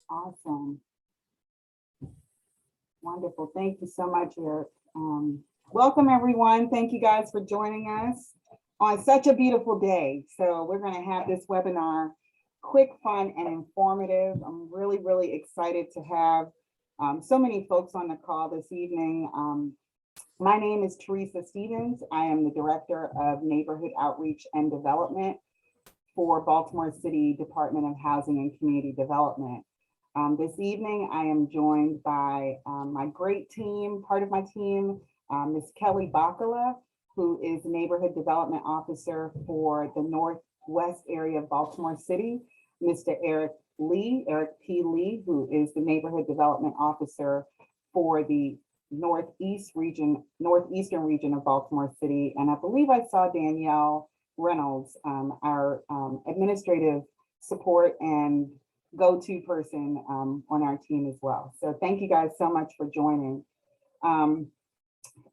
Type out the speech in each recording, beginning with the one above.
Awesome. Wonderful. Thank you so much, Eric. Welcome, everyone. Thank you guys for joining us on such a beautiful day. So we're going to have this webinar quick, fun, and informative. I'm really, really excited to have so many folks on the call this evening. My name is Teresa Stevens. I am the Director of Neighborhood Outreach and Development for Baltimore City Department of Housing and Community Development. This evening, I am joined by my great team, part of my team, Ms. Kelly Bacala, who is the Neighborhood Development Officer for the Northwest area of Baltimore City, Mr. Eric P. Lee, who is the Neighborhood Development Officer for the northeastern region of Baltimore City. And I believe I saw Danielle Reynolds, our administrative support and go-to person on our team as well. So thank you guys so much for joining.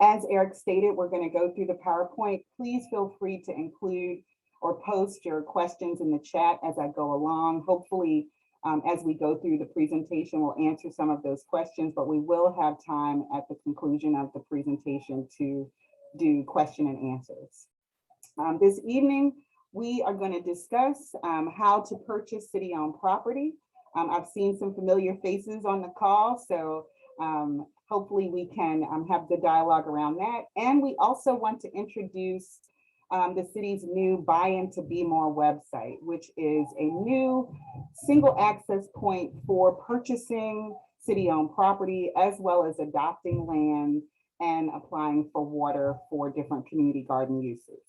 As Eric stated, we're going to go through the PowerPoint. Please feel free to include or post your questions in the chat as I go along. Hopefully, as we go through the presentation, we'll answer some of those questions, but we will have time at the conclusion of the presentation to do question and answers. This evening, we are going to discuss how to purchase city-owned property. I've seen some familiar faces on the call, so hopefully we can have good dialogue around that. And we also want to introduce the city's new BuyIntoBmore website, which is a new single access point for purchasing city-owned property, as well as adopting land and applying for water for different community garden uses.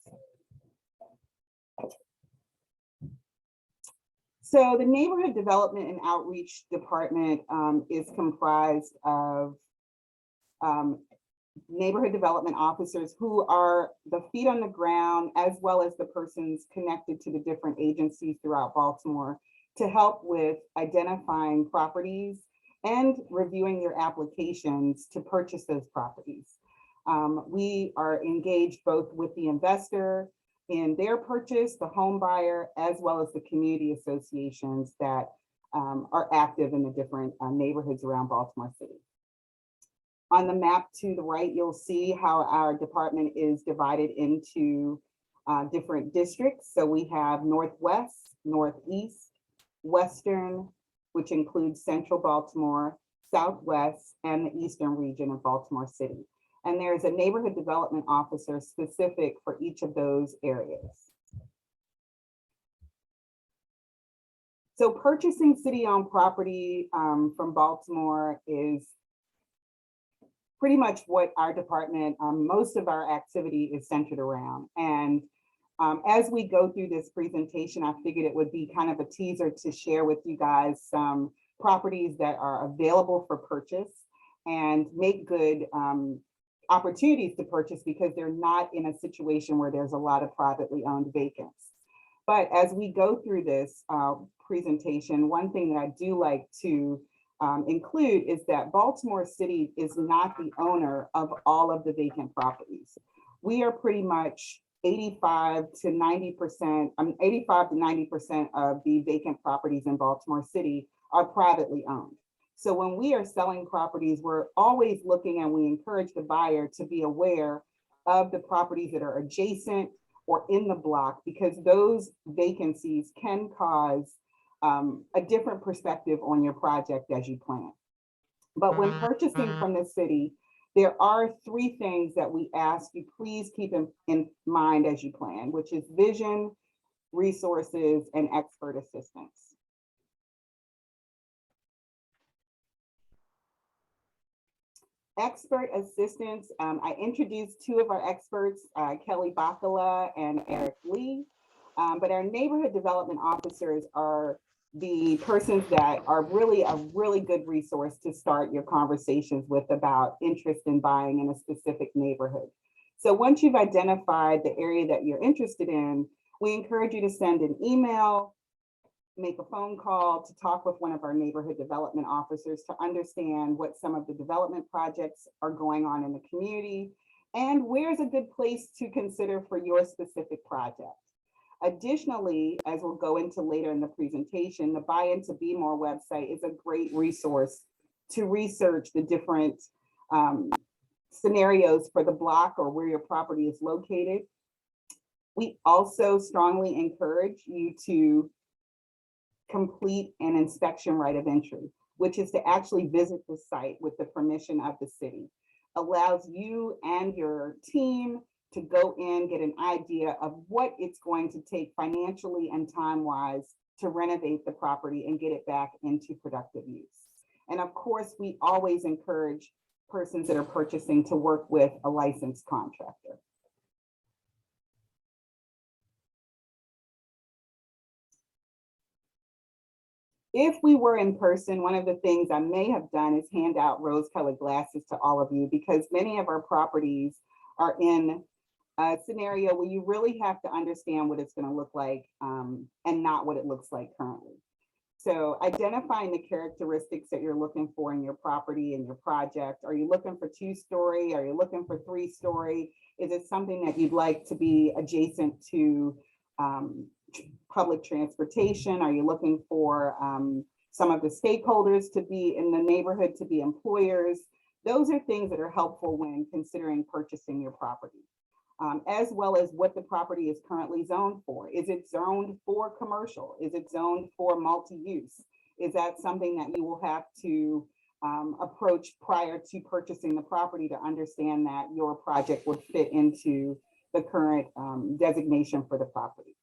So the Neighborhood Development and Outreach Department is comprised of neighborhood development officers who are the feet on the ground, as well as the persons connected to the different agencies throughout Baltimore to help with identifying properties and reviewing your applications to purchase those properties. We are engaged both with the investor in their purchase, the home buyer, as well as the community associations that are active in the different neighborhoods around Baltimore City. On the map to the right, you'll see how our department is divided into different districts. So we have Northwest, Northeast, Western, which includes Central Baltimore, Southwest, and the Eastern region of Baltimore City. And there's a neighborhood development officer specific for each of those areas. So purchasing city-owned property from Baltimore is pretty much what our department, most of our activity is centered around. And as we go through this presentation, I figured it would be kind of a teaser to share with you guys some properties that are available for purchase and make good opportunities to purchase because they're not in a situation where there's a lot of privately owned vacants. But as we go through this presentation, one thing that I do like to include is that Baltimore City is not the owner of all of the vacant properties. We are pretty much 85 to 90% of the vacant properties in Baltimore City are privately owned. So when we are selling properties, we're always looking, and we encourage the buyer to be aware of the properties that are adjacent or in the block, because those vacancies can cause a different perspective on your project as you plan. But when purchasing from the city, there are three things that we ask you please keep in mind as you plan, which is vision, resources, and expert assistance. Expert assistance, I introduced two of our experts, Kelly Bacala and Eric Lee, but our neighborhood development officers are the persons that are really a really good resource to start your conversations with about interest in buying in a specific neighborhood. So once you've identified the area that you're interested in, we encourage you to send an email, make a phone call to talk with one of our neighborhood development officers to understand what some of the development projects are going on in the community and where's a good place to consider for your specific project. Additionally, as we'll go into later in the presentation, the BuyIntoBmore website is a great resource to research the different scenarios for the block or where your property is located. We also strongly encourage you to complete an inspection right of entry, which is to actually visit the site with the permission of the city. Allows you and your team to go in, get an idea of what it's going to take financially and time-wise to renovate the property and get it back into productive use. And of course, we always encourage persons that are purchasing to work with a licensed contractor. If we were in person, one of the things I may have done is hand out rose-colored glasses to all of you, because many of our properties are in a scenario where you really have to understand what it's going to look like and not what it looks like currently. So identifying the characteristics that you're looking for in your property and your project. Are you looking for 2-story? Are you looking for 3-story? Is it something that you'd like to be adjacent to public transportation? Are you looking for some of the stakeholders to be in the neighborhood, to be employers? Those are things that are helpful when considering purchasing your property, as well as what the property is currently zoned for. Is it zoned for commercial? Is it zoned for multi-use? Is that something that you will have to approach prior to purchasing the property to understand that your project would fit into the current designation for the property?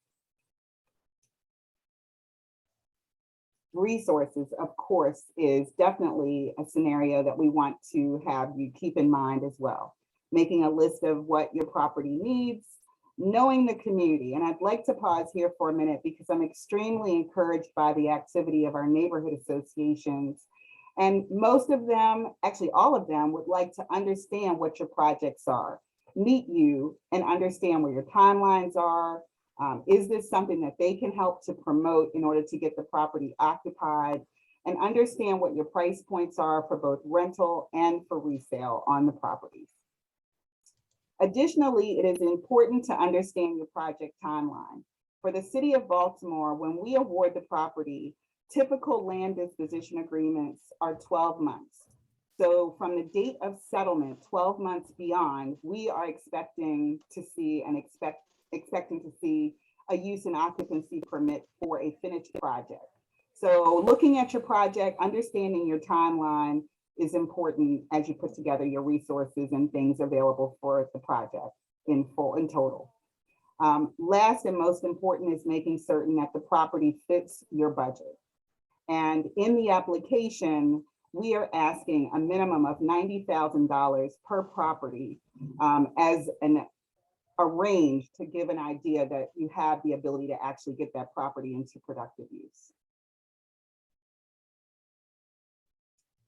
Resources, of course, is definitely a scenario that we want to have you keep in mind as well. Making a list of what your property needs, knowing the community. And I'd like to pause here for a minute because I'm extremely encouraged by the activity of our neighborhood associations. And most of them, actually all of them, would like to understand what your projects are, meet you and understand where your timelines are. Is this something that they can help to promote in order to get the property occupied, and understand what your price points are for both rental and for resale on the properties. Additionally, it is important to understand your project timeline. For the city of Baltimore, when we award the property, typical land disposition agreements are 12 months. So from the date of settlement, 12 months beyond, we are expecting to see a use and occupancy permit for a finished project. So looking at your project, understanding your timeline is important as you put together your resources and things available for the project in total. Last and most important is making certain that the property fits your budget. And in the application, we are asking a minimum of $90,000 per property as a range to give an idea that you have the ability to actually get that property into productive use.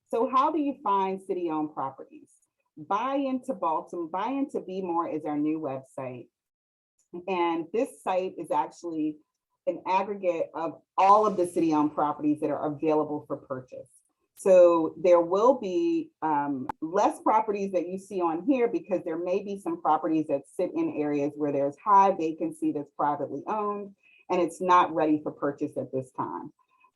So how do you find city-owned properties? BuyIntoBmore is our new website. And this site is actually an aggregate of all of the city-owned properties that are available for purchase. So there will be less properties that you see on here because there may be some properties that sit in areas where there's high vacancy that's privately owned and it's not ready for purchase at this time.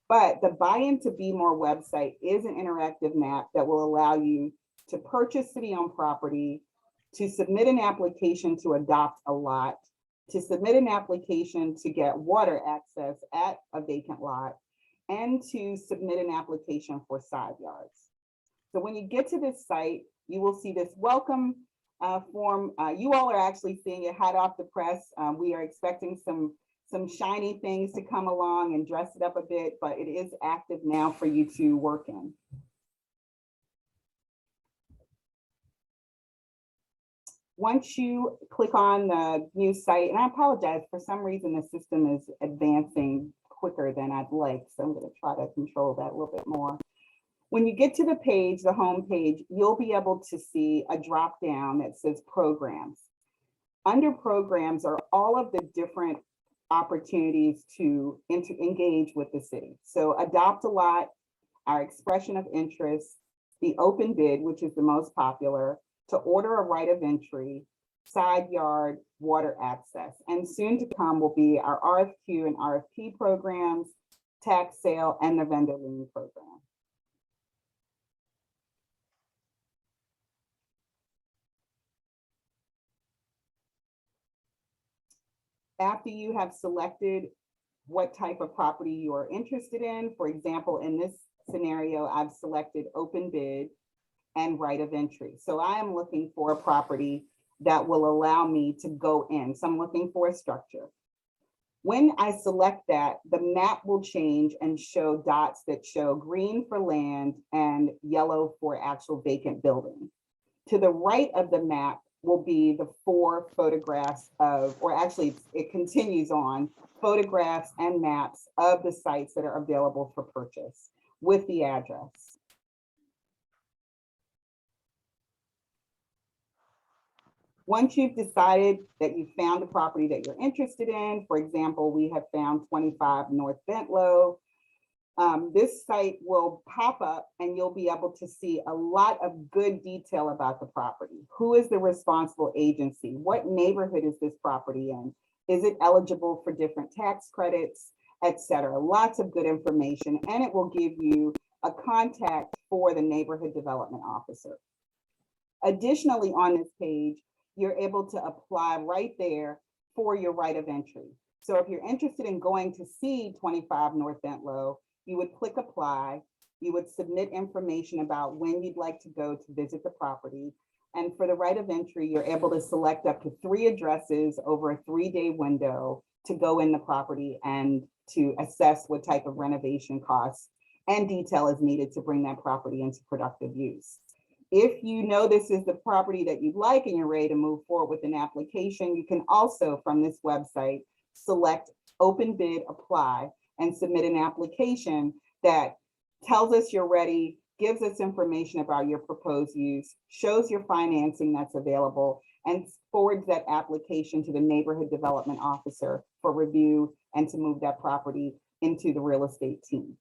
But the BuyIntoBmore website is an interactive map that will allow you to purchase city-owned property, to submit an application to adopt a lot, to submit an application to get water access at a vacant lot, and to submit an application for side yards. So when you get to this site, you will see this welcome form. You all are actually seeing it hot off the press. We are expecting some shiny things to come along and dress it up a bit, but it is active now for you to work in. Once you click on the new site, and I apologize, for some reason the system is advancing quicker than I'd like, so I'm going to try to control that a little bit more. When you get to the page, the home page, you'll be able to see a drop down that says programs. Under programs are all of the different opportunities to engage with the city. So adopt a lot, our expression of interest, the open bid, which is the most popular, to order a right of entry, side yard, water access. And soon to come will be our RFQ and RFP programs, tax sale, and the vendor lien program. After you have selected what type of property you are interested in, for example, in this scenario, I've selected open bid and right of entry. So I am looking for a property that will allow me to go in. So I'm looking for a structure. When I select that, the map will change and show dots that show green for land and yellow for actual vacant building. To the right of the map will be the 4 photographs of, or actually it continues on, photographs and maps of the sites that are available for purchase with the address. Once you've decided that you found the property that you're interested in, for example, we have found 25 North Bentlow, this site will pop up and you'll be able to see a lot of good detail about the property. Who is the responsible agency? What neighborhood is this property in? Is it eligible for different tax credits, etc.? Lots of good information, and it will give you a contact for the neighborhood development officer. Additionally, on this page, you're able to apply right there for your right of entry. So if you're interested in going to see 25 North Bentlow, you would click apply, you would submit information about when you'd like to go to visit the property. And for the right of entry, you're able to select up to 3 addresses over a 3-day window to go in the property and to assess what type of renovation costs and detail is needed to bring that property into productive use. If you know this is the property that you'd like and you're ready to move forward with an application, you can also, from this website, select open bid, apply, and submit an application that tells us you're ready, gives us information about your proposed use, shows your financing that's available, and forwards that application to the neighborhood development officer for review and to move that property into the real estate team.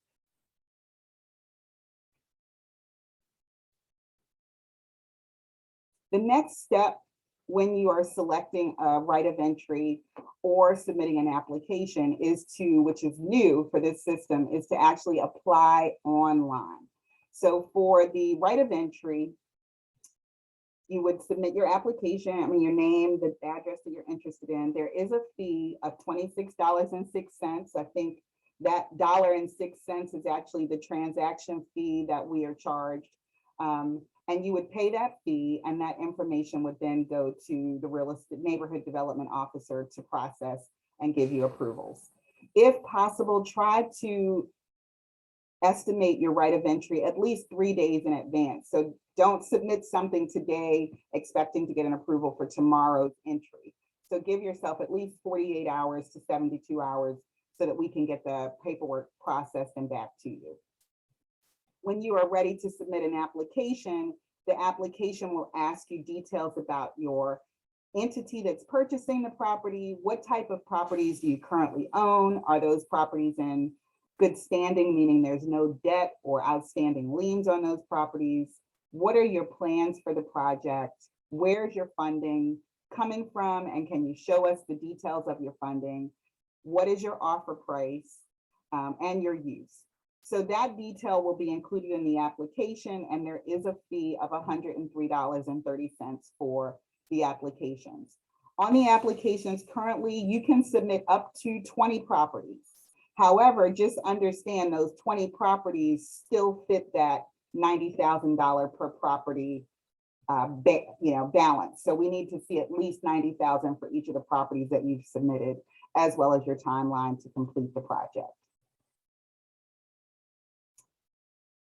The next step when you are selecting a right of entry or submitting an application is to, which is new for this system, is to actually apply online. So for the right of entry, you would submit your application, your name, the address that you're interested in. There is a fee of $26.06. I think that $1.06 is actually the transaction fee that we are charged. And you would pay that fee, and that information would then go to the real estate neighborhood development officer to process and give you approvals. If possible, try to estimate your right of entry at least 3 days in advance. So don't submit something today expecting to get an approval for tomorrow's entry. So give yourself at least 48 hours to 72 hours so that we can get the paperwork processed and back to you. When you are ready to submit an application, the application will ask you details about your entity that's purchasing the property. What type of properties do you currently own? Are those properties in good standing, meaning there's no debt or outstanding liens on those properties? What are your plans for the project? Where's your funding coming from? And can you show us the details of your funding? What is your offer price and your use? So that detail will be included in the application, and there is a fee of $103.30 for the applications. On the applications currently, you can submit up to 20 properties. However, just understand those 20 properties still fit that $90,000 per property balance. So we need to see at least $90,000 for each of the properties that you've submitted, as well as your timeline to complete the project.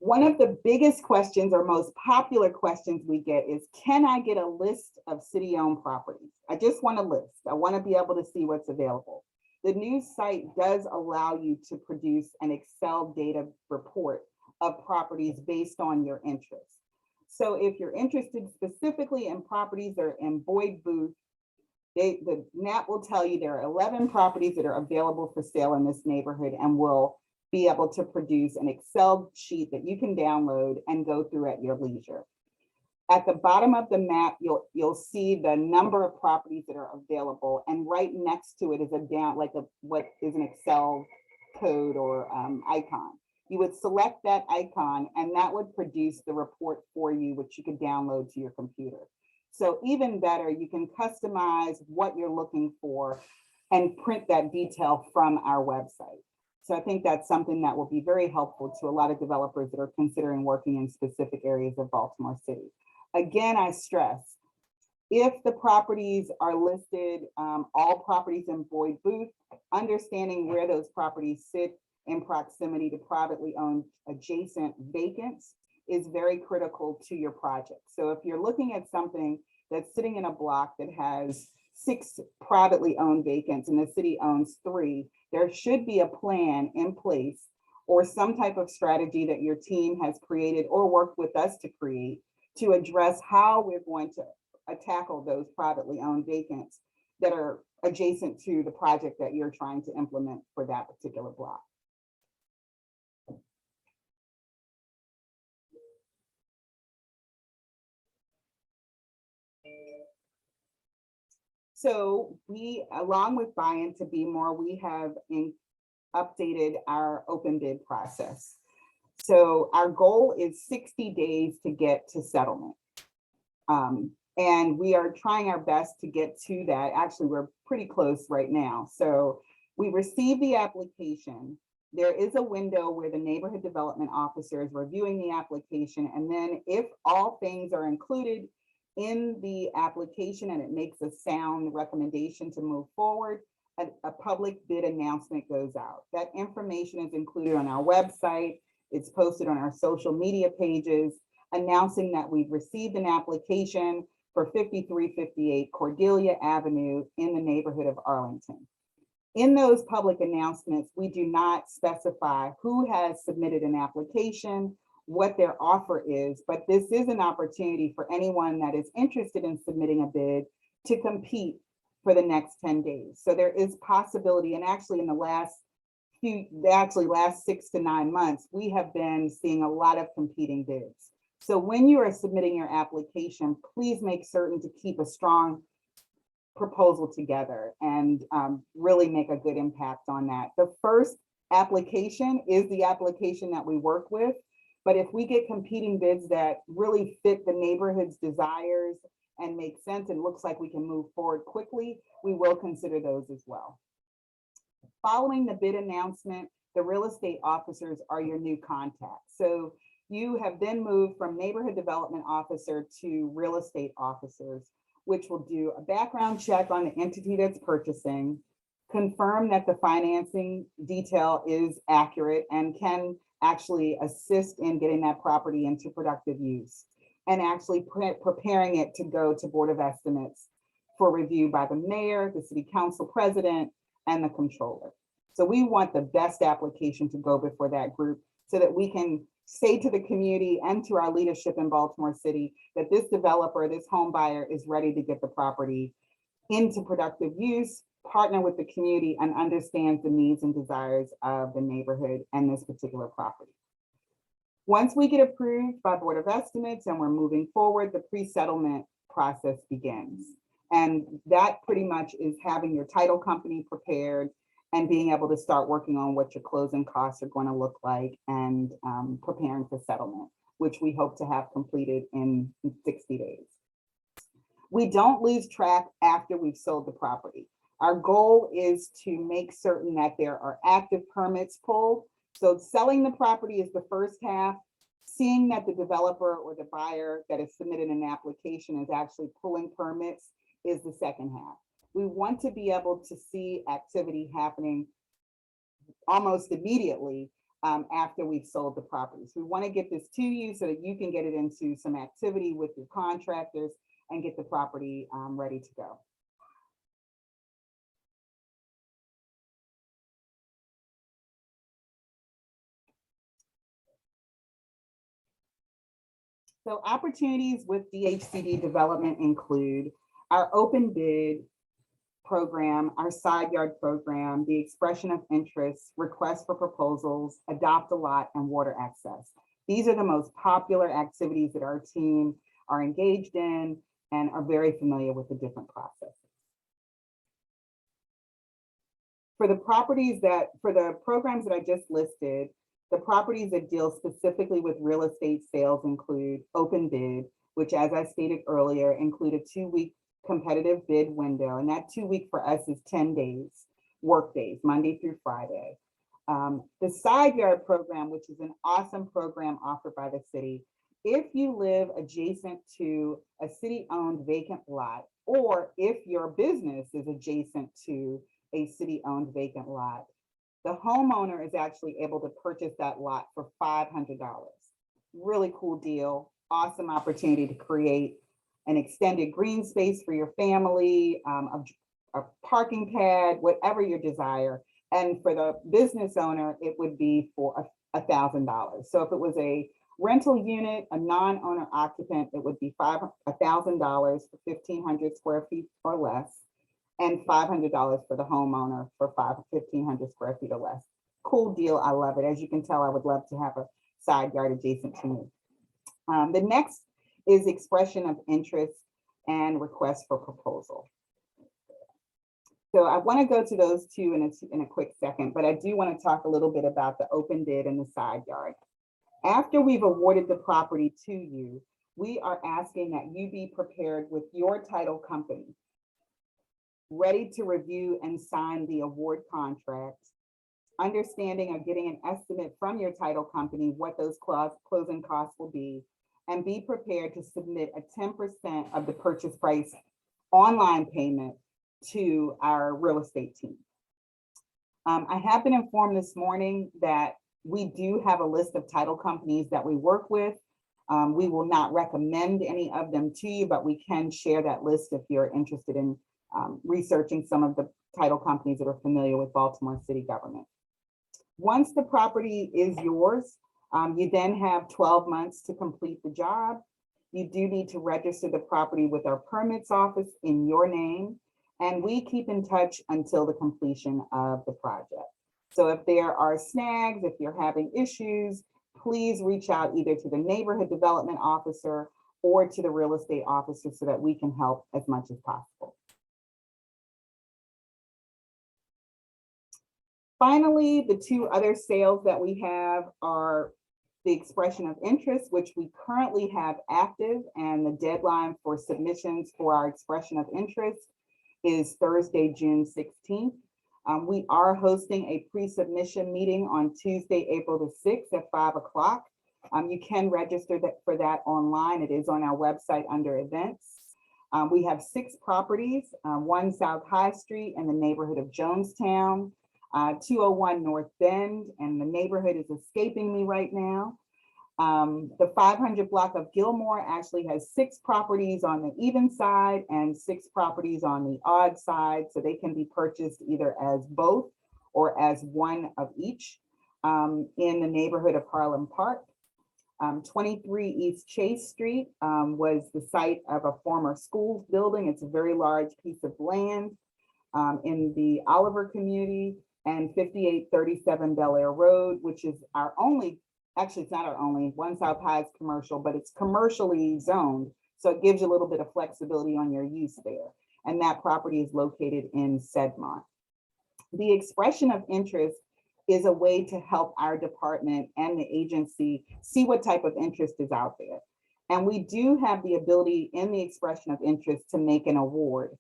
One of the biggest questions or most popular questions we get is, can I get a list of city-owned properties? I just want a list. I want to be able to see what's available. The new site does allow you to produce an Excel data report of properties based on your interests. So if you're interested specifically in properties that are in Boyd Booth, the map will tell you there are 11 properties that are available for sale in this neighborhood, and will be able to produce an Excel sheet that you can download and go through at your leisure. At the bottom of the map, you'll see the number of properties that are available, and right next to it is what is an Excel code or icon. You would select that icon, and that would produce the report for you, which you could download to your computer. So even better, you can customize what you're looking for and print that detail from our website. So I think that's something that will be very helpful to a lot of developers that are considering working in specific areas of Baltimore City. Again, I stress, if the properties are listed, all properties in Boyd Booth, understanding where those properties sit in proximity to privately owned adjacent vacants is very critical to your project. So if you're looking at something that's sitting in a block that has 6 privately owned vacants and the city owns 3, there should be a plan in place or some type of strategy that your team has created or worked with us to create to address how we're going to tackle those privately owned vacants that are adjacent to the project that you're trying to implement for that particular block. So we, along with BuyIntoBmore, we have updated our open bid process. So our goal is 60 days to get to settlement. And we are trying our best to get to that. Actually, we're pretty close right now. So we received the application. There is a window where the neighborhood development officer is reviewing the application. And then if all things are included in the application and it makes a sound recommendation to move forward, a public bid announcement goes out. That information is included on our website. It's posted on our social media pages, announcing that we've received an application for 5358 Cordelia Avenue in the neighborhood of Arlington. In those public announcements, we do not specify who has submitted an application, what their offer is, but this is an opportunity for anyone that is interested in submitting a bid to compete for the next 10 days. So there is possibility, and actually in the last 6 to 9 months, we have been seeing a lot of competing bids. So when you are submitting your application, please make certain to keep a strong proposal together and really make a good impact on that. The first application is the application that we work with, but if we get competing bids that really fit the neighborhood's desires and make sense and looks like we can move forward quickly, we will consider those as well. Following the bid announcement, the real estate officers are your new contact. So you have then moved from neighborhood development officer to real estate officers, which will do a background check on the entity that's purchasing, confirm that the financing detail is accurate and can actually assist in getting that property into productive use, and actually preparing it to go to Board of Estimates for review by the mayor, the city council president, and the controller. So we want the best application to go before that group so that we can say to the community and to our leadership in Baltimore City that this developer, this home buyer is ready to get the property into productive use, partner with the community, and understands the needs and desires of the neighborhood and this particular property. Once we get approved by Board of Estimates and we're moving forward, the pre-settlement process begins. And that pretty much is having your title company prepared and being able to start working on what your closing costs are going to look like and preparing for settlement, which we hope to have completed in 60 days. We don't lose track after we've sold the property. Our goal is to make certain that there are active permits pulled. So selling the property is the first half. Seeing that the developer or the buyer that has submitted an application is actually pulling permits is the second half. We want to be able to see activity happening almost immediately after we've sold the properties. We want to get this to you so that you can get it into some activity with your contractors and get the property ready to go. So opportunities with Dhcd Development include our open bid program, our side yard program, the expression of interest, request for proposals, adopt a lot, and water access. These are the most popular activities that our team are engaged in and are very familiar with the different processes. For the programs that I just listed, the properties that deal specifically with real estate sales include open bid, which, as I stated earlier, include a 2-week competitive bid window. And that 2-week for us is 10 days, work days, Monday through Friday. The side yard program, which is an awesome program offered by the city. If you live adjacent to a city-owned vacant lot, or if your business is adjacent to a city-owned vacant lot, the homeowner is actually able to purchase that lot for $500. Really cool deal, awesome opportunity to create an extended green space for your family, a parking pad, whatever your desire. And for the business owner, it would be for $1,000. So if it was a rental unit, a non-owner occupant, it would be $1,000 for 1,500 square feet or less, and $500 for the homeowner for 1,500 square feet or less. Cool deal, I love it. As you can tell, I would love to have a side yard adjacent to me. The next is expression of interest and request for proposal. So I want to go to those two in a quick second, but I do want to talk a little bit about the open bid and the side yard. After we've awarded the property to you, we are asking that you be prepared with your title company, ready to review and sign the award contract, understanding or getting an estimate from your title company what those closing costs will be, and be prepared to submit a 10% of the purchase price online payment to our real estate team. I have been informed this morning that we do have a list of title companies that we work with. We will not recommend any of them to you, but we can share that list if you're interested in researching some of the title companies that are familiar with Baltimore city government. Once the property is yours, you then have 12 months to complete the job. You do need to register the property with our permits office in your name, and we keep in touch until the completion of the project. So if there are snags, if you're having issues, please reach out either to the neighborhood development officer or to the real estate officer so that we can help as much as possible. Finally, the two other sales that we have are the expression of interest, which we currently have active, and the deadline for submissions for our expression of interest is Thursday, June 16th. We are hosting a pre-submission meeting on Tuesday, April the 6th at 5 o'clock. You can register for that online. It is on our website under events. We have 6 properties, 1 South High Street in the neighborhood of Jonestown, 201 North Bend, and the neighborhood is escaping me right now. The 500 block of Gilmore actually has 6 properties on the even side and 6 properties on the odd side, so they can be purchased either as both or as one of each in the neighborhood of Harlem Park. 23 East Chase Street was the site of a former school building. It's a very large piece of land in the Oliver community, and 5837 Bel Air Road, which is our only, actually it's not our only, 1 South High is commercial, but it's commercially zoned. So it gives you a little bit of flexibility on your use there. And that property is located in Sedmont. The expression of interest is a way to help our department and the agency see what type of interest is out there. And we do have the ability in the expression of interest to make an award.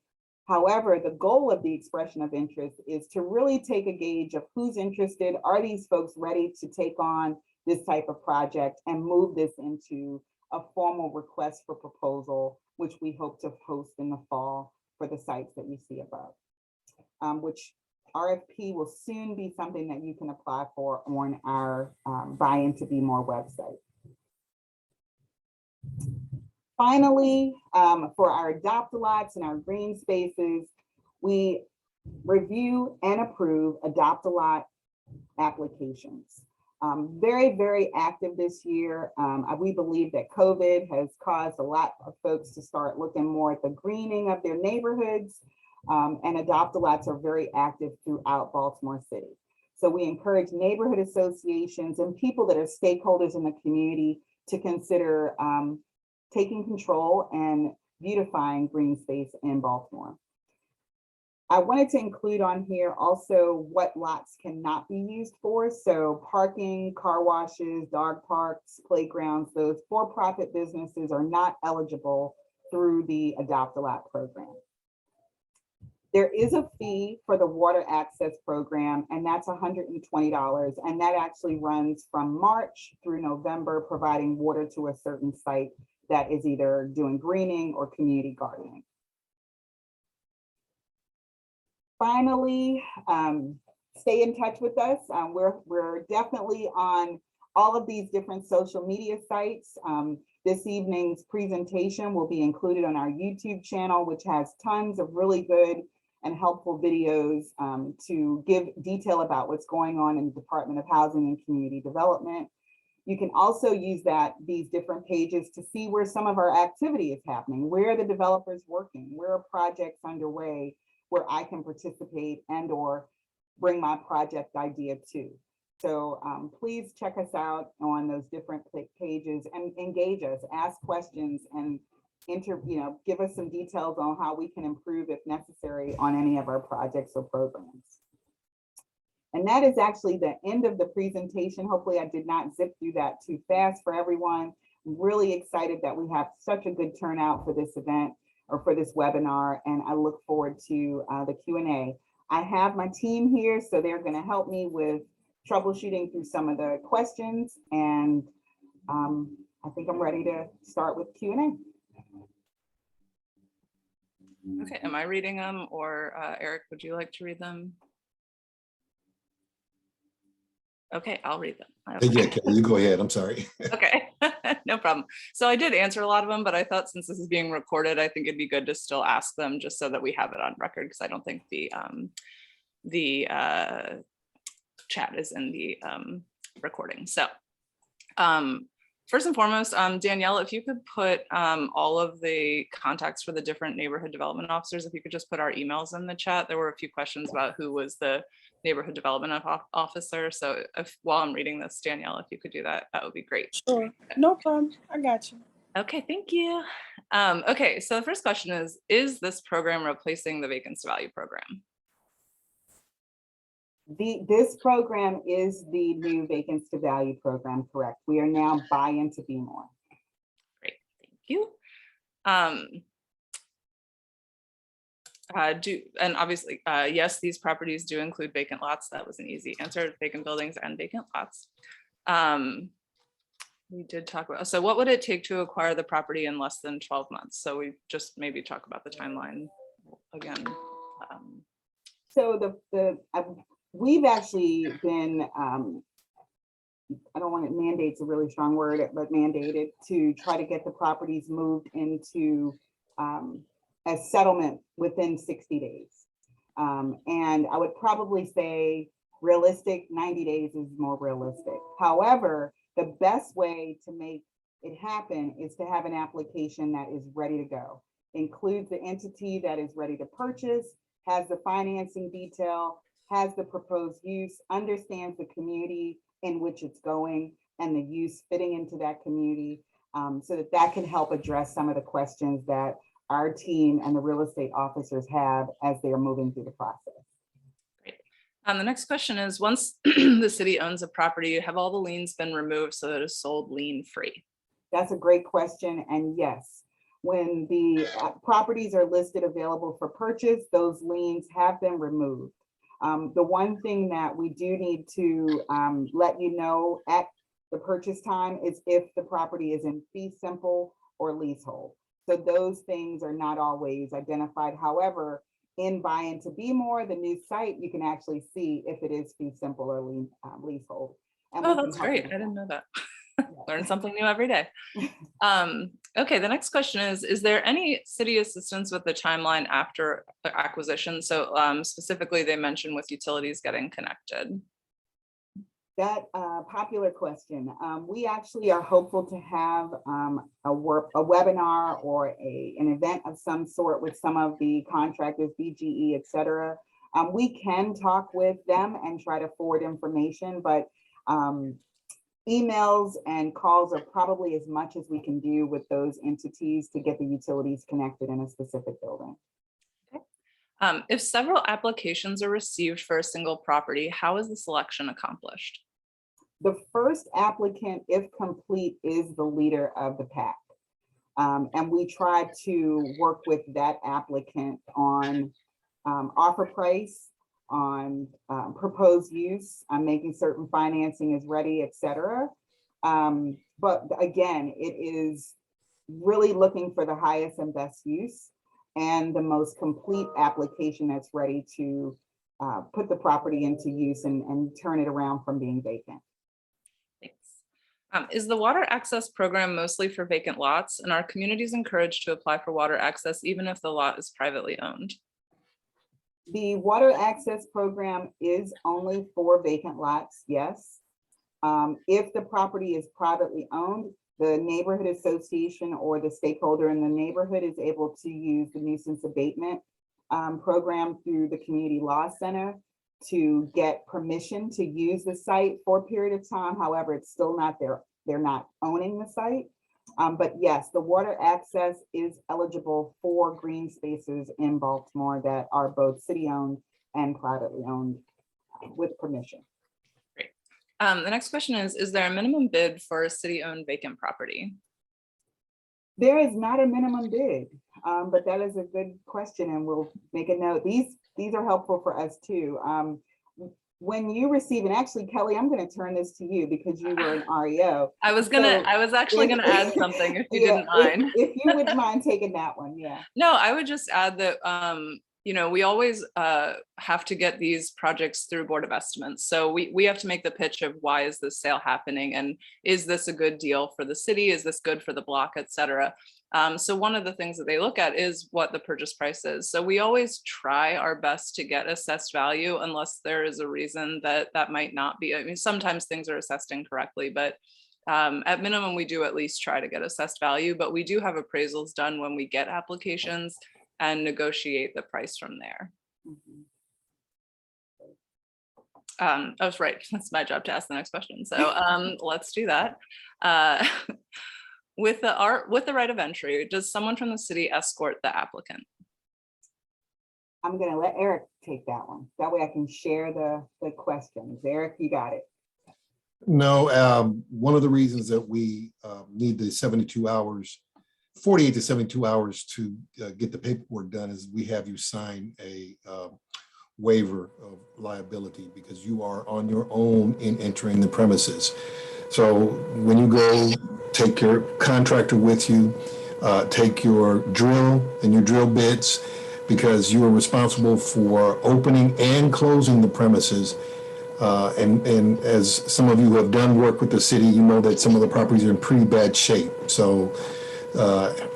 However, the goal of the expression of interest is to really take a gauge of who's interested. Are these folks ready to take on this type of project and move this into a formal request for proposal, which we hope to host in the fall for the sites that you see above, which RFP will soon be something that you can apply for on our BuyIntoBmore website. Finally, for our adopt-a-lots and our green spaces, we review and approve adopt-a-lot applications. Very, very active this year. We believe that COVID has caused a lot of folks to start looking more at the greening of their neighborhoods, and adopt-a-lots are very active throughout Baltimore City. So we encourage neighborhood associations and people that are stakeholders in the community to consider taking control and beautifying green space in Baltimore. I wanted to include on here also what lots cannot be used for. So parking, car washes, dog parks, playgrounds, those for-profit businesses are not eligible through the Adopt a Lot program. There is a fee for the water access program, and that's $120. And that actually runs from March through November, providing water to a certain site that is either doing greening or community gardening. Finally, stay in touch with us. We're definitely on all of these different social media sites. This evening's presentation will be included on our YouTube channel, which has tons of really good and helpful videos to give detail about what's going on in the Department of Housing and Community Development. You can also use these different pages to see where some of our activity is happening, where are the developers working, where are projects underway, where I can participate and or bring my project idea to. So please check us out on those different pages and engage us, ask questions, and give us some details on how we can improve if necessary on any of our projects or programs. And that is actually the end of the presentation. Hopefully I did not zip through that too fast for everyone. I'm really excited that we have such a good turnout for this event or for this webinar, and I look forward to the Q&A. I have my team here, so they're gonna help me with troubleshooting through some of the questions, and I think I'm ready to start with Q&A. Okay, am I reading them, or Eric, would you like to read them? Okay, I'll read them. Yeah, Kelly, you go ahead. I'm sorry. Okay, no problem. So I did answer a lot of them, but I thought since this is being recorded, I think it'd be good to still ask them just so that we have it on record, because I don't think the chat is in the recording. So first and foremost, Danielle, if you could put all of the contacts for the different neighborhood development officers, if you could just put our emails in the chat. There were a few questions about who was the neighborhood development officer. So while I'm reading this, Danielle, if you could do that, that would be great. Sure, no problem. I got you. Okay, thank you. Okay, so the first question is this program replacing the Vacants to Value program? This program is the new Vacants to Value program, correct? We are now BuyIntoBmore. Great, thank you. And obviously, yes, these properties do include vacant lots. That was an easy answer, vacant buildings and vacant lots. We did talk about, so what would it take to acquire the property in less than 12 months? So we just maybe talk about the timeline again. So we've actually been, I don't want to, mandate's a really strong word, but mandated to try to get the properties moved into a settlement within 60 days. And I would probably say realistic, 90 days is more realistic. However, the best way to make it happen is to have an application that is ready to go. Includes the entity that is ready to purchase, has the financing detail, has the proposed use, understands the community in which it's going and the use fitting into that community, so that can help address some of the questions that our team and the real estate officers have as they're moving through the process. Great. The next question is, once the city owns a property, have all the liens been removed so that it's sold lien free? That's a great question. And yes, when the properties are listed available for purchase, those liens have been removed. The one thing that we do need to let you know at the purchase time is if the property is in fee simple or leasehold. So those things are not always identified. However, in BuyIntoBmore, the new site, you can actually see if it is fee simple or leasehold. And oh, that's great. I didn't know that. Learn something new every day. Okay, the next question is there any city assistance with the timeline after the acquisition? So specifically, they mentioned with utilities getting connected. That popular question. We actually are hopeful to have a webinar or an event of some sort with some of the contractors, BGE, et cetera. We can talk with them and try to forward information, but emails and calls are probably as much as we can do with those entities to get the utilities connected in a specific building. If several applications are received for a single property, how is the selection accomplished? The first applicant, if complete, is the leader of the pack. And we try to work with that applicant on offer price, on proposed use, on making certain financing is ready, et cetera. But again, it is really looking for the highest and best use and the most complete application that's ready to put the property into use and turn it around from being vacant. Thanks. Is the water access program mostly for vacant lots, and are communities encouraged to apply for water access even if the lot is privately owned? The water access program is only for vacant lots, yes. If the property is privately owned, the neighborhood association or the stakeholder in the neighborhood is able to use the nuisance abatement program through the Community Law Center to get permission to use the site for a period of time. However, it's still not they're not owning the site. But yes, the water access is eligible for green spaces in Baltimore that are both city-owned and privately owned with permission. Great. The next question is there a minimum bid for a city-owned vacant property? There is not a minimum bid, but that is a good question, and we'll make a note. These are helpful for us too. When you receive, and actually, Kelly, I'm going to turn this to you because you were an REO. I was actually gonna add something if you didn't mind. If you wouldn't mind taking that one, yeah. No, I would just add that we always have to get these projects through Board of Estimates. So we have to make the pitch of why is this sale happening, and is this a good deal for the city? Is this good for the block, et cetera? So one of the things that they look at is what the purchase price is. So we always try our best to get assessed value unless there is a reason that might not be. I mean, sometimes things are assessed incorrectly, but at minimum, we do at least try to get assessed value, but we do have appraisals done when we get applications and negotiate the price from there. Oh, right, that's my job to ask the next question. So let's do that. With the right of entry, does someone from the city escort the applicant? I'm going to let Eric take that one. That way I can share the questions. Eric, you got it. No, one of the reasons that we need the 72 hours, 48 to 72 hours to get the paperwork done is we have you sign a waiver of liability because you are on your own in entering the premises. So when you go, take your contractor with you, take your drill and your drill bits, because you are responsible for opening and closing the premises. And as some of you have done work with the city, you know that some of the properties are in pretty bad shape. So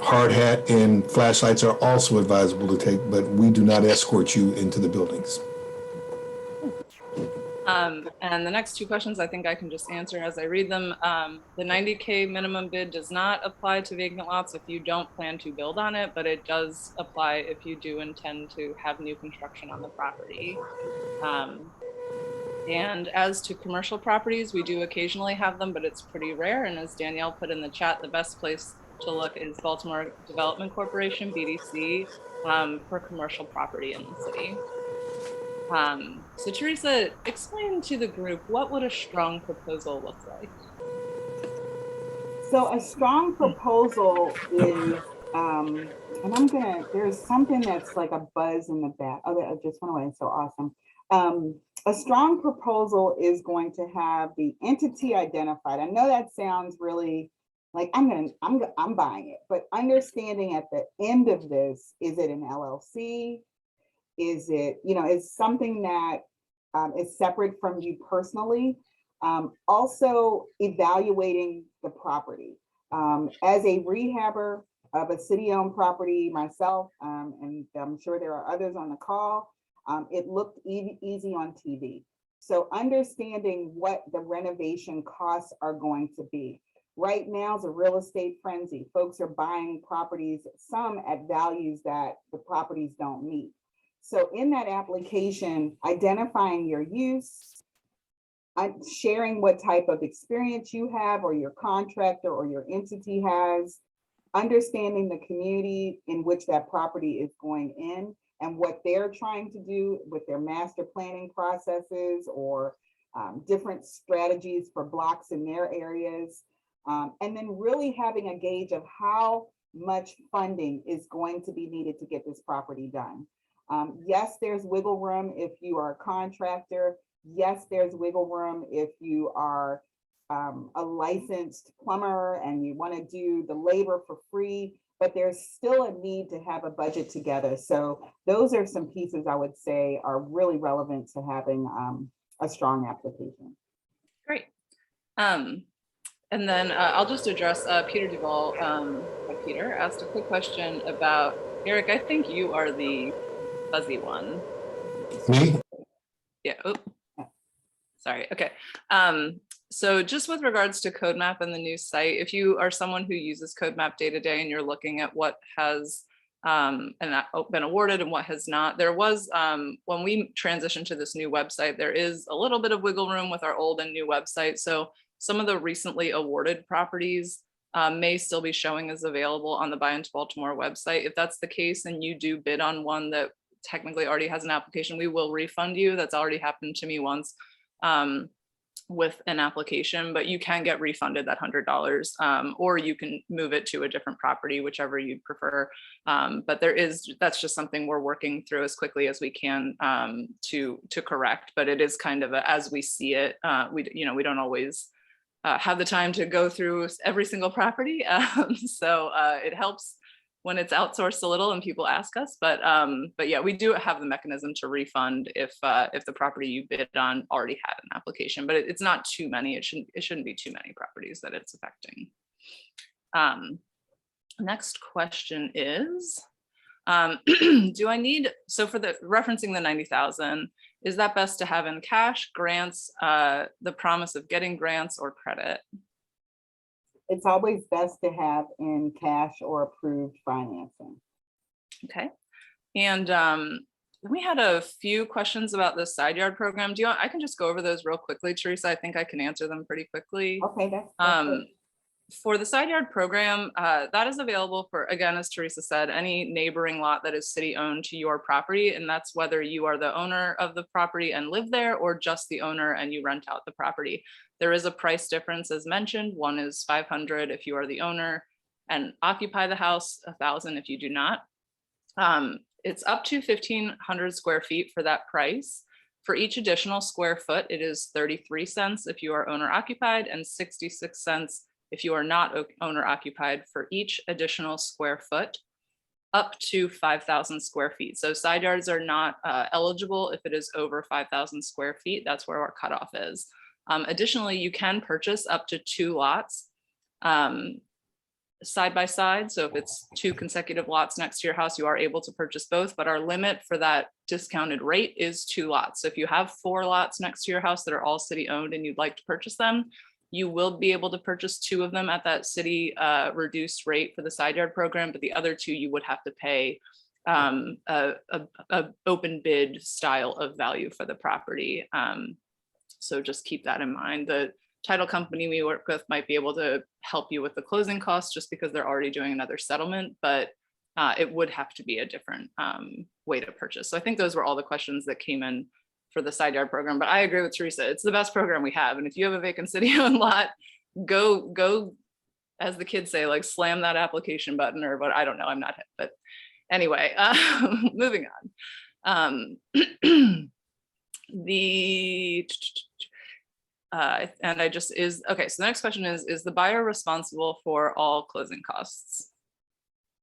hard hat and flashlights are also advisable to take, but we do not escort you into the buildings. And the next two questions I think I can just answer as I read them. The 90K minimum bid does not apply to vacant lots if you don't plan to build on it, but it does apply if you do intend to have new construction on the property. And as to commercial properties, we do occasionally have them, but it's pretty rare. And as Danielle put in the chat, the best place to look is Baltimore Development Corporation, BDC, for commercial property in the city. So Teresa, explain to the group, what would a strong proposal look like? So a strong proposal is, and there's something that's like a buzz in the back. Oh, that just went away, so awesome. A strong proposal is going to have the entity identified. I know that sounds really like I'm buying it, but understanding at the end of this, is it an LLC? Is it, is something that is separate from you personally? Also evaluating the property. As a rehabber of a city-owned property myself, and I'm sure there are others on the call, it looked easy on TV. So understanding what the renovation costs are going to be. Right now is a real estate frenzy. Folks are buying properties, some at values that the properties don't meet. So in that application, identifying your use, sharing what type of experience you have or your contractor or your entity has, understanding the community in which that property is going in and what they're trying to do with their master planning processes or different strategies for blocks in their areas. And then really having a gauge of how much funding is going to be needed to get this property done. Yes, there's wiggle room if you are a contractor. Yes, there's wiggle room if you are a licensed plumber and you want to do the labor for free, but there's still a need to have a budget together. So those are some pieces I would say are really relevant to having a strong application. Great. And then I'll just address Peter Duval. Peter asked a quick question about, Eric, I think you are the fuzzy one. Me? Yeah. Oh, sorry. Okay. So just with regards to CodeMap and the new site, if you are someone who uses CodeMap day to day and you're looking at what has been awarded and what has not, there was, when we transitioned to this new website, there is a little bit of wiggle room with our old and new website. So some of the recently awarded properties may still be showing as available on the BuyIntoBmore website. If that's the case and you do bid on one that technically already has an application, we will refund you. That's already happened to me once with an application, but you can get refunded that $100 or you can move it to a different property, whichever you prefer. But that's just something we're working through as quickly as we can to correct, but it is kind of as we see it. We don't always have the time to go through every single property. So it helps when it's outsourced a little and people ask us, but yeah, we do have the mechanism to refund if the property you bid on already had an application, but it's not too many. It shouldn't be too many properties that it's affecting. Next question is, do I need, so for the referencing the 90,000, is that best to have in cash, grants, the promise of getting grants, or credit? It's always best to have in cash or approved financing. Okay. And we had a few questions about the side yard program. I can just go over those real quickly, Teresa. I think I can answer them pretty quickly. Okay, that's good. For the side yard program, that is available for, again, as Teresa said, any neighboring lot that is city owned to your property. And that's whether you are the owner of the property and live there or just the owner and you rent out the property. There is a price difference as mentioned. One is $500 if you are the owner and occupy the house, $1,000 if you do not. It's up to 1,500 square feet for that price. For each additional square foot, it is 33 cents if you are owner occupied and 66 cents if you are not owner occupied for each additional square foot up to 5,000 square feet. So side yards are not eligible if it is over 5,000 square feet. That's where our cutoff is. Additionally, you can purchase up to 2 lots side by side. So if it's 2 consecutive lots next to your house, you are able to purchase both, but our limit for that discounted rate is 2 lots. So if you have 4 lots next to your house that are all city owned and you'd like to purchase them, you will be able to purchase 2 of them at that city reduced rate for the side yard program, but the other 2 you would have to pay a open bid style of value for the property. So just keep that in mind. The title company we work with might be able to help you with the closing costs just because they're already doing another settlement, but it would have to be a different way to purchase. So I think those were all the questions that came in for the side yard program, but I agree with Teresa. It's the best program we have. And if you have a vacant city-owned lot, go, as the kids say, like slam that application button or what, I don't know, I'm not hip, but anyway, moving on. And I just okay, so the next question is the buyer responsible for all closing costs?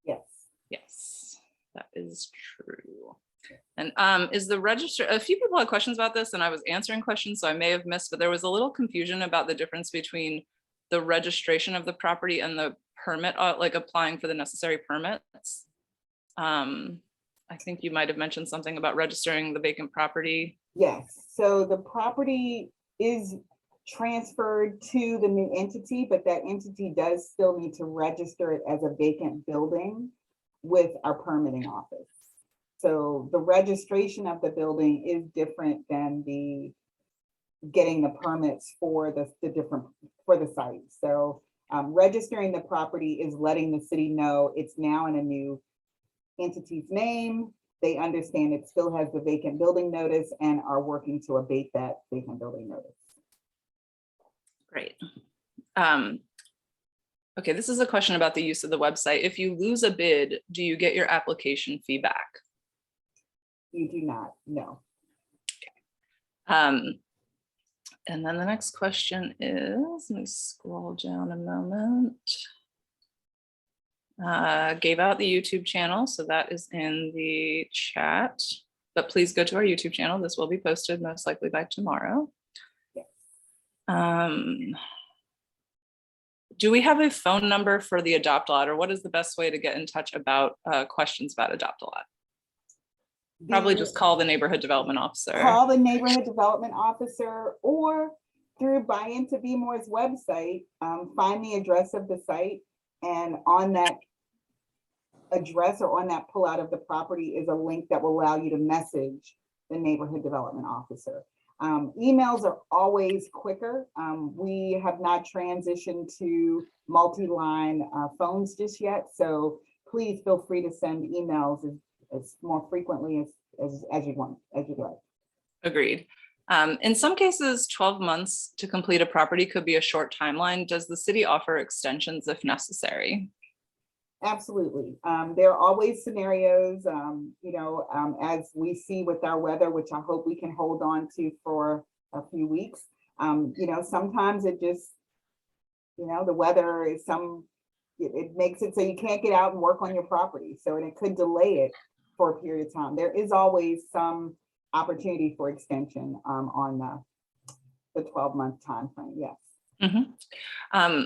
Yes. Yes, that is true. And is the register, a few people had questions about this and I was answering questions, so I may have missed, but there was a little confusion about the difference between the registration of the property and the permit, like applying for the necessary permits. I think you might have mentioned something about registering the vacant property. Yes, so the property is transferred to the new entity, but that entity does still need to register it as a vacant building with our permitting office. So the registration of the building is different than the getting the permits for the site. So registering the property is letting the city know it's now in a new entity's name. They understand it still has the vacant building notice and are working to abate that vacant building notice. Great. Okay, this is a question about the use of the website. If you lose a bid, do you get your application fee back? You do not, no. And then the next question is, let me scroll down a moment. Gave out the YouTube channel, so that is in the chat. But please go to our YouTube channel. This will be posted most likely by tomorrow. Yes. Do we have a phone number for the Adopt-A-Lot, or what is the best way to get in touch about questions about Adopt-A-Lot? Probably just call the neighborhood development officer. Call the neighborhood development officer, or through BuyIntoBmore's website, find the address of the site, and on that address or on that pullout of the property is a link that will allow you to message the neighborhood development officer. Emails are always quicker. We have not transitioned to multi-line phones just yet, so please feel free to send emails as more frequently as you want, as you'd like. Agreed. In some cases, 12 months to complete a property could be a short timeline. Does the city offer extensions if necessary? Absolutely. There are always scenarios, as we see with our weather, which I hope we can hold on to for a few weeks. Sometimes it just, the weather is it makes it so you can't get out and work on your property. So, and it could delay it for a period of time. There is always some opportunity for extension on the 12-month time frame. Yes. Mm-hmm.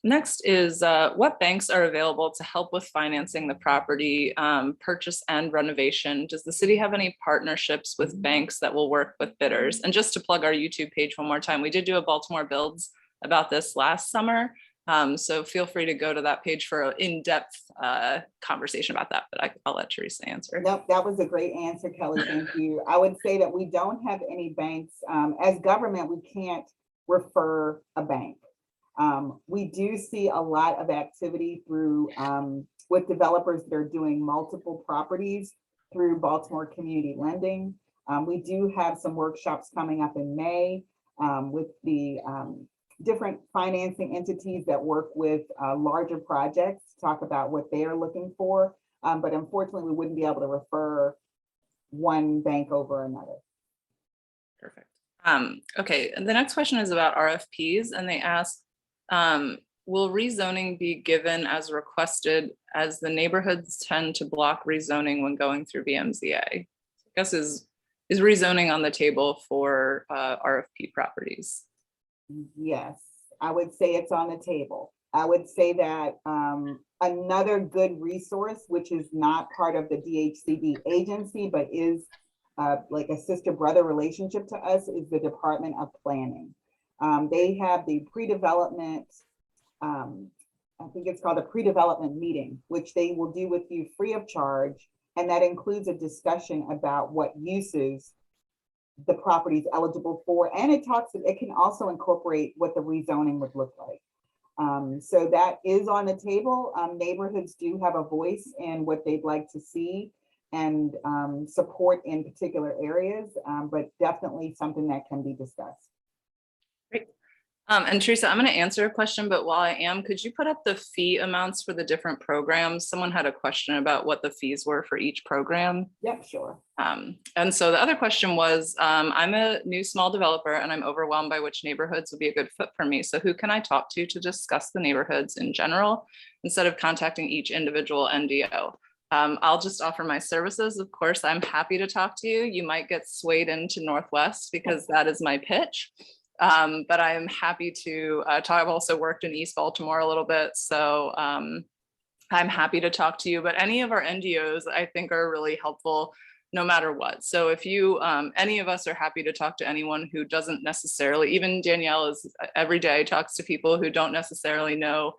Next is what banks are available to help with financing the property purchase and renovation? Does the city have any partnerships with banks that will work with bidders? And just to plug our YouTube page one more time, we did do a Baltimore Builds about this last summer. So feel free to go to that page for an in-depth conversation about that, but I'll let Teresa answer. Nope, that was a great answer, Kelly. Thank you. I would say that we don't have any banks. As government, we can't refer a bank. We do see a lot of activity through with developers that are doing multiple properties through Baltimore Community Lending. We do have some workshops coming up in May with the different financing entities that work with larger projects to talk about what they are looking for. But unfortunately, we wouldn't be able to refer one bank over another. Perfect. Okay, and the next question is about RFPs, and they ask, will rezoning be given as requested, as the neighborhoods tend to block rezoning when going through BMZA? I guess is rezoning on the table for RFP properties? Yes, I would say it's on the table. I would say that another good resource, which is not part of the DHCD agency, but is like a sister brother relationship to us, is the Department of Planning. They have the pre-development, I think it's called a pre-development meeting, which they will do with you free of charge. And that includes a discussion about what uses the property is eligible for. And it can also incorporate what the rezoning would look like. So that is on the table. Neighborhoods do have a voice in what they'd like to see and support in particular areas, but definitely something that can be discussed. Great. And Teresa, I'm going to answer a question, but while I am, could you put up the fee amounts for the different programs? Someone had a question about what the fees were for each program. Yep, sure. And so the other question was, I'm a new small developer and I'm overwhelmed by which neighborhoods would be a good fit for me. So who can I talk to discuss the neighborhoods in general, instead of contacting each individual NDO? I'll just offer my services. Of course, I'm happy to talk to you. You might get swayed into Northwest because that is my pitch. But I'm happy to talk. I've also worked in East Baltimore a little bit, so I'm happy to talk to you. But any of our NDOs, I think, are really helpful no matter what. So if you, any of us are happy to talk to anyone who doesn't necessarily, even Danielle is every day talks to people who don't necessarily know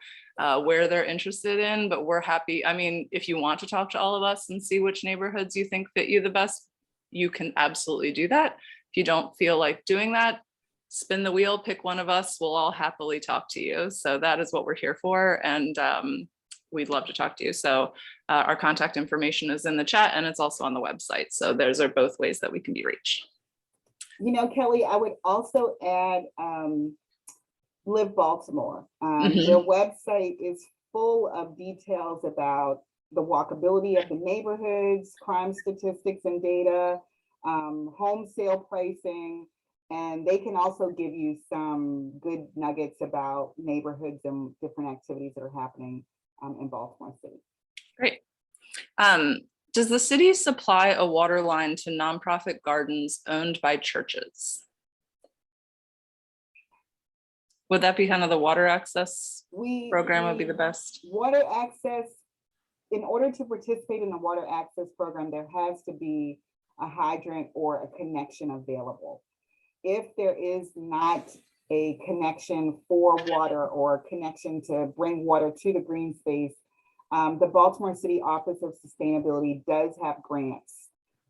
where they're interested in, but we're happy. I mean, if you want to talk to all of us and see which neighborhoods you think fit you the best, you can absolutely do that. If you don't feel like doing that, spin the wheel, pick one of us, we'll all happily talk to you. So that is what we're here for. And we'd love to talk to you. So our contact information is in the chat and it's also on the website. So those are both ways that we can be reached. You know, Kelly, I would also add Live Baltimore. Their website is full of details about the walkability of the neighborhoods, crime statistics and data, home sale pricing, and they can also give you some good nuggets about neighborhoods and different activities that are happening in Baltimore City. Great. Does the city supply a water line to nonprofit gardens owned by churches? Would that be kind of the water access program would be the best? Water access, in order to participate in the water access program, there has to be a hydrant or a connection available. If there is not a connection for water or a connection to bring water to the green space, the Baltimore City Office of Sustainability does have grants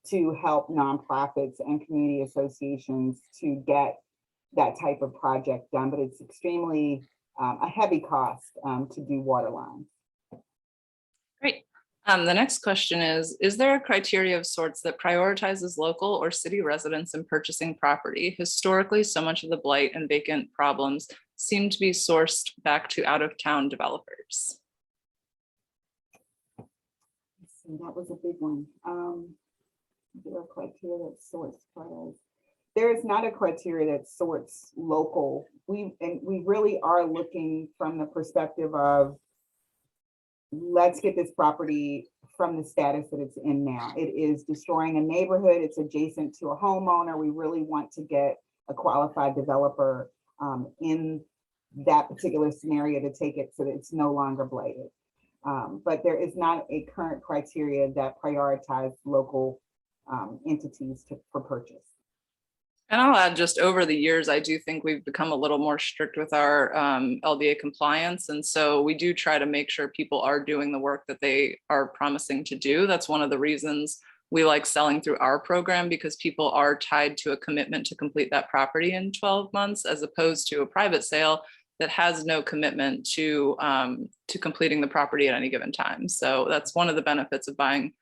to help nonprofits and community associations to get that type of project done, but it's extremely a heavy cost to do water lines. Great. The next question is there a criteria of sorts that prioritizes local or city residents in purchasing property? Historically, so much of the blight and vacant problems seem to be sourced back to out-of-town developers. That was a big one. There are criteria that sorts priorities. There is not a criteria that sorts local. We really are looking from the perspective of, let's get this property from the status that it's in now. It is destroying a neighborhood. It's adjacent to a homeowner. We really want to get a qualified developer in that particular scenario to take it so that it's no longer blighted. But there is not a current criteria that prioritize local entities for purchase. And I'll add, just over the years, I do think we've become a little more strict with our LDA compliance. And so we do try to make sure people are doing the work that they are promising to do. That's one of the reasons we like selling through our program, because people are tied to a commitment to complete that property in 12 months, as opposed to a private sale that has no commitment to completing the property at any given time. So that's one of the benefits of buying,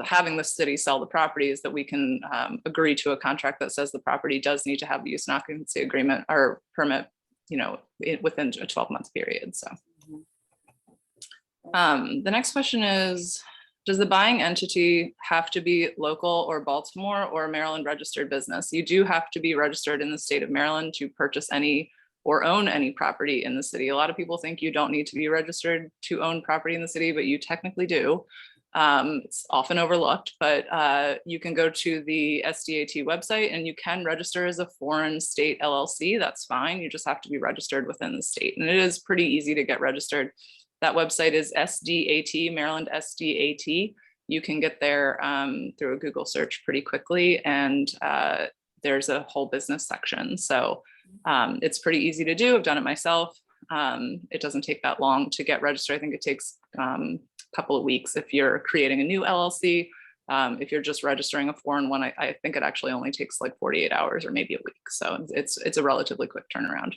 having the city sell the property, is that we can agree to a contract that says the property does need to have a use and occupancy agreement or permit, you know, within a 12-month period. So the next question is, does the buying entity have to be local or Baltimore or Maryland registered business? You do have to be registered in the state of Maryland to purchase any or own any property in the city. A lot of people think you don't need to be registered to own property in the city, but you technically do. It's often overlooked, but you can go to the SDAT website and you can register as a foreign state LLC. That's fine. You just have to be registered within the state. And it is pretty easy to get registered. That website is SDAT, Maryland SDAT. You can get there through a Google search pretty quickly, and there's a whole business section. So it's pretty easy to do. I've done it myself. It doesn't take that long to get registered. I think it takes couple of weeks if you're creating a new LLC. If you're just registering a foreign one, I think it actually only takes like 48 hours or maybe a week. So it's a relatively quick turnaround.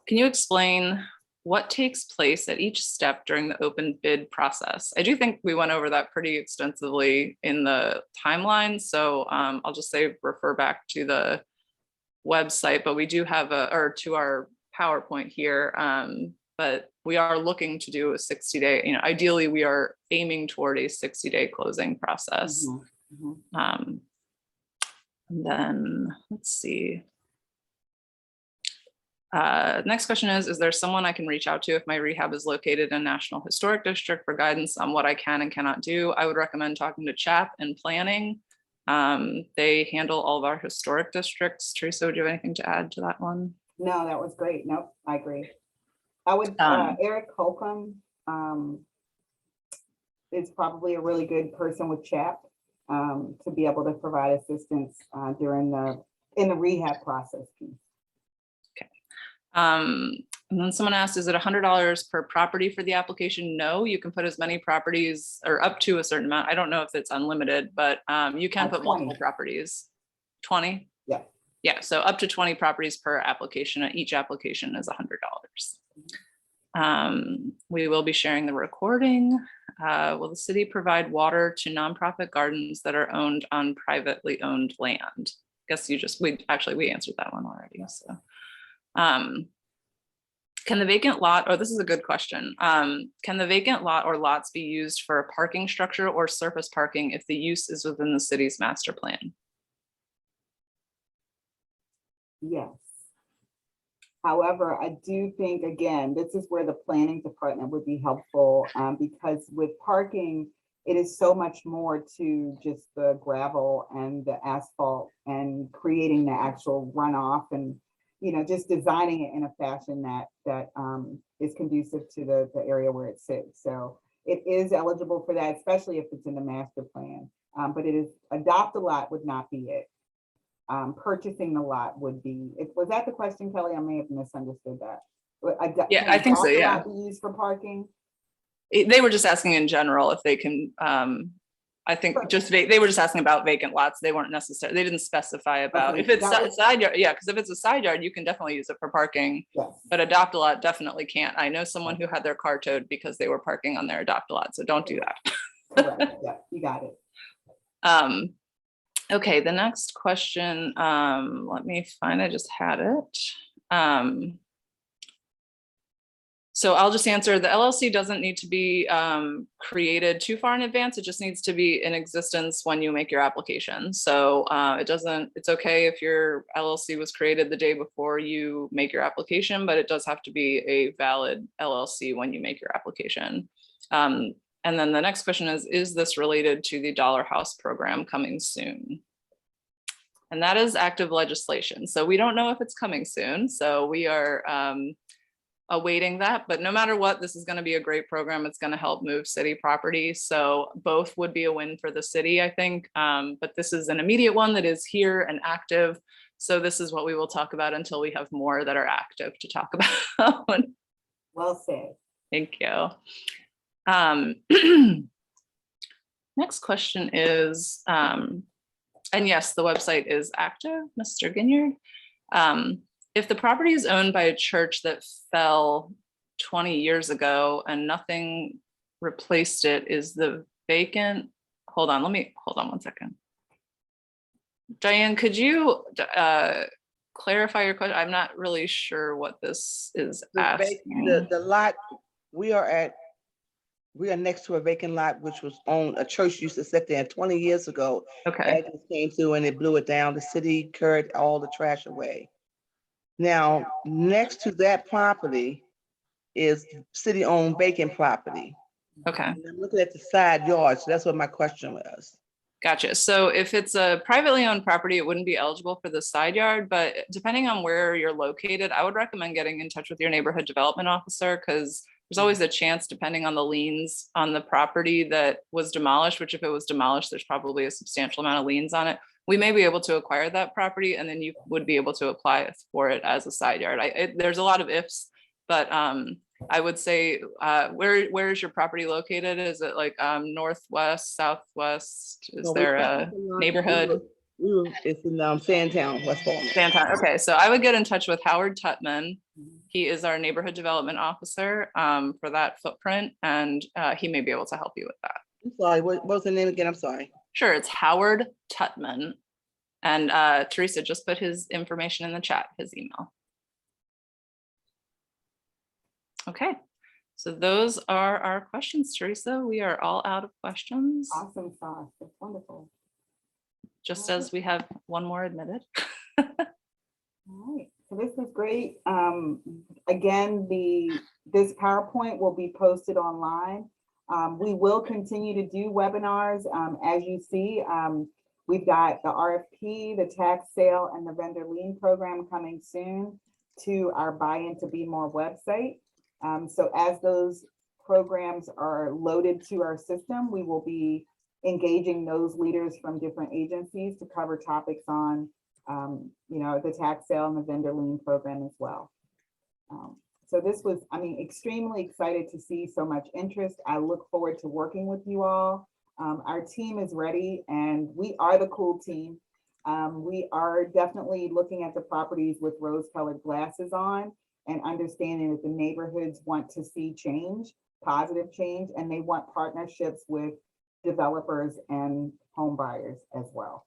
Can you explain what takes place at each step during the open bid process? I do think we went over that pretty extensively in the timeline. So I'll just say refer back to the website, but we do have or to our PowerPoint here, but we are looking to do a 60-day, you know, ideally we are aiming toward a 60-day closing process. And then let's see. Next question is there someone I can reach out to if my rehab is located in National Historic District for guidance on what I can and cannot do? I would recommend talking to CHAP and planning. They handle all of our historic districts. Teresa, would you have anything to add to that one? No, that was great. Nope, I agree. I would, Eric Holcomb is probably a really good person with CHAP to be able to provide assistance during in the rehab process piece. Okay. And then someone asked, is it $100 per property for the application? No, you can put as many properties or up to a certain amount. I don't know if it's unlimited, but you can put 20. multiple properties. 20? Yeah. Yeah, so up to 20 properties per application. Each application is $100. We will be sharing the recording. Will the city provide water to nonprofit gardens that are owned on privately owned land? Guess we answered that one already. So, can the vacant lot, oh, this is a good question. Can the vacant lot or lots be used for a parking structure or surface parking if the use is within the city's master plan? Yes. However, I do think, again, this is where the planning department would be helpful, because with parking, it is so much more to just the gravel and the asphalt and creating the actual runoff and, you know, just designing it in a fashion that is conducive to the area where it sits. So it is eligible for that, especially if it's in the master plan. But it is, adopt a lot would not be it. Purchasing the lot would be, was that the question, Kelly? I may have misunderstood that. Yeah, I think so, Can yeah. adopt a lot be used for parking? They were just asking in general if they can, I think they were just asking about vacant lots. They weren't necessarily, they didn't specify about, Okay, if it's that was- side yard, yeah, because if it's a side yard, you can definitely use it for parking, Yes. but adopt a lot definitely can't. I know someone who had their car towed because they were parking on their adopt a lot, so don't do that. Correct. Yeah, you got it. Okay, the next question, let me find, I just had it. So I'll just answer, the LLC doesn't need to be created too far in advance. It just needs to be in existence when you make your application. So it's okay if your LLC was created the day before you make your application, but it does have to be a valid LLC when you make your application. And then the next question is this related to the Dollar House program coming soon? And that is active legislation. So we don't know if it's coming soon. So we are awaiting that, but no matter what, this is going to be a great program. It's going to help move city property. So both would be a win for the city, I think. But this is an immediate one that is here and active. So this is what we will talk about until we have more that are active to talk about. Well said. Thank you. Next question is, and yes, the website is active, Mr. Ginyard. If the property is owned by a church that fell 20 years ago and nothing replaced it, is the vacant, hold on one second. Diane, could you clarify your question? I'm not really sure what this is asking. The lot, we are next to a vacant lot, which was owned, a church used to sit there 20 years ago. Okay. It came through and it blew it down. The city carried all the trash away. Now, next to that property is city-owned vacant property. Okay. And I'm looking at the side yard, so that's what my question was. Gotcha. So if it's a privately owned property, it wouldn't be eligible for the side yard, but depending on where you're located, I would recommend getting in touch with your neighborhood development officer, because there's always a chance, depending on the liens on the property that was demolished, which if it was demolished, there's probably a substantial amount of liens on it. We may be able to acquire that property and then you would be able to apply for it as a side yard. There's a lot of ifs, but I would say, where is your property located? Is it like northwest, southwest? Is there a neighborhood? It's in Sandtown, West Baltimore. Sandtown. Okay, so I would get in touch with Howard Tutman. He is our neighborhood development officer for that footprint, and he may be able to help you with that. I'm sorry, what was the name again? I'm sorry. Sure, it's Howard Tutman. And Teresa just put his information in the chat, his email. Okay, so those are our questions, Teresa. We are all out of questions. Awesome sauce. That's wonderful. Just as we have one more admitted. All right, so this is great. Again, this PowerPoint will be posted online. We will continue to do webinars. As you see, we've got the RFP, the tax sale, and the vendor lien program coming soon to our BuyIntoBmore website. So as those programs are loaded to our system, we will be engaging those leaders from different agencies to cover topics on the tax sale and the vendor lien program as well. So this was, I mean, extremely excited to see so much interest. I look forward to working with you all. Our team is ready and we are the cool team. We are definitely looking at the properties with rose-colored glasses on and understanding that the neighborhoods want to see change, positive change, and they want partnerships with developers and home buyers as well.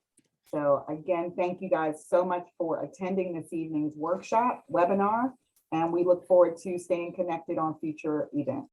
So again, thank you guys so much for attending this evening's workshop webinar, and we look forward to staying connected on future events.